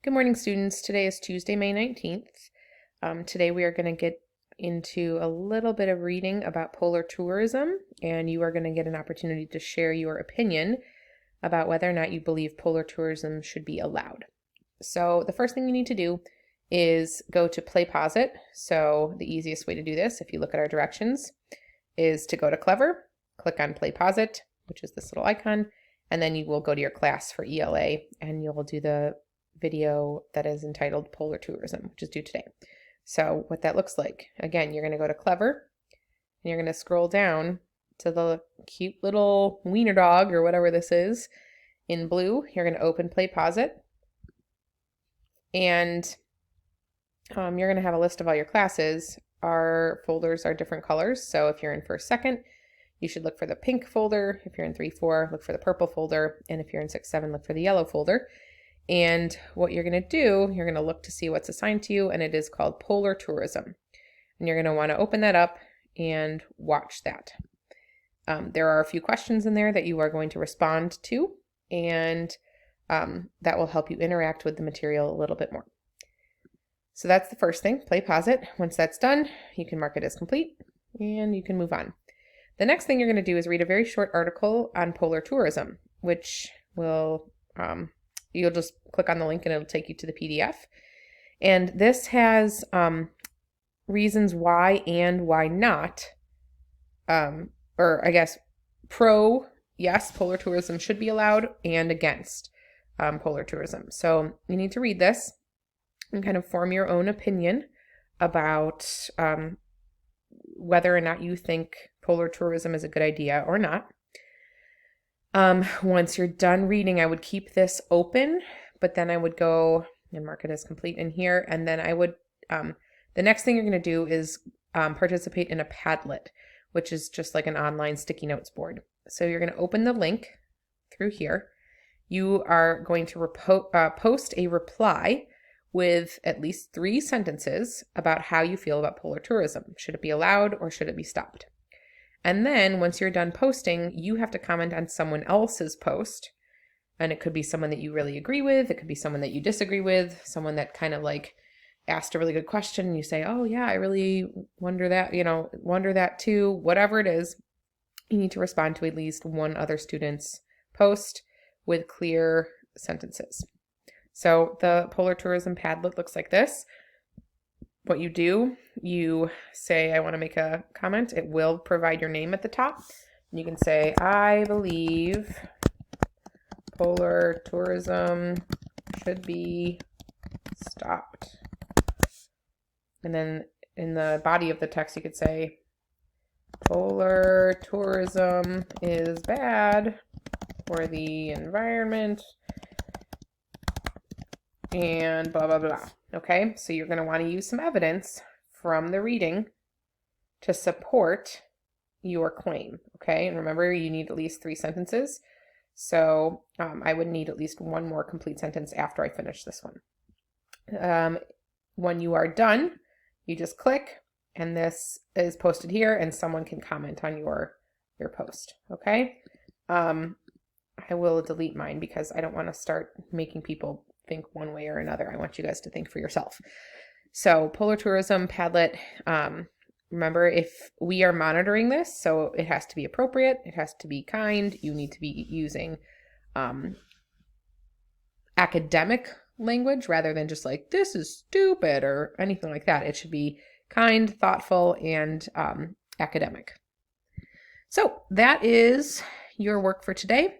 Good morning, students. Today is Tuesday, May 19th. Today we are going to get into a little bit of reading about polar tourism, and you are going to get an opportunity to share your opinion about whether or not you believe polar tourism should be allowed. So the first thing you need to do is go to play posit. So the easiest way to do this, if you look at our directions, is to go to Clever, click on play posit, which is this little icon, and then you will go to your class for ELA and you'll do the video that is entitled Polar Tourism, which is due today. So what that looks like, again, you're going to go to Clever and you're going to scroll down to the cute little wiener dog or whatever this is in blue. You're going to open play posit and you're going to have a list of all your classes. Our folders are different colors. So if you're in first, second, you should look for the pink folder. If you're in 3-4, look for the purple folder. And if you're in 6-7, look for the yellow folder. And what you're going to do, you're going to look to see what's assigned to you, and it is called Polar Tourism. And you're going to want to open that up and watch that. There are a few questions in there that you are going to respond to, and that will help you interact with the material a little bit more. So that's the first thing, play posit. Once that's done, you can mark it as complete, and you can move on. The next thing you're going to do is read a very short article on polar tourism, which will... you'll just click on the link and it'll take you to the PDF. And this has reasons why and why not, or I guess pro, yes, polar tourism should be allowed, and against polar tourism. So you need to read this and kind of form your own opinion about whether or not you think polar tourism is a good idea or not. Once you're done reading, I would keep this open, but then I would go and mark it as complete in here. And then I would, the next thing you're going to do is participate in a Padlet, which is just like an online sticky notes board. So you're going to open the link through here. You are going to post a reply with at least 3 sentences about how you feel about polar tourism. Should it be allowed or should it be stopped? And then once you're done posting, you have to comment on someone else's post. And it could be someone that you really agree with. It could be someone that you disagree with, someone that kind of like asked a really good question. And you say, oh yeah, I really wonder that too. Whatever it is, you need to respond to at least one other student's post with clear sentences. So the Polar Tourism Padlet looks like this. What you do, you say, I want to make a comment. It will provide your name at the top. You can say, I believe polar tourism should be stopped. And then in the body of the text, you could say, polar tourism is bad for the environment and blah, blah, blah. Okay, so you're going to want to use some evidence from the reading to support your claim. Okay, and remember, you need at least 3 sentences. So I would need at least one more complete sentence after I finish this one. When you are done, you just click, and this is posted here, and someone can comment on your post. Okay, I will delete mine because I don't want to start making people think one way or another. I want you guys to think for yourself. So Polar Tourism Padlet, remember, if we are monitoring this, so it has to be appropriate, it has to be kind, you need to be using academic language rather than just like, this is stupid or anything like that. It should be kind, thoughtful, and academic. So that is your work for today.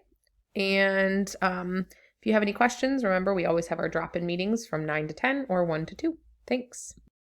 And if you have any questions, remember, we always have our drop-in meetings from 9 to 10 or 1 to 2. Thanks.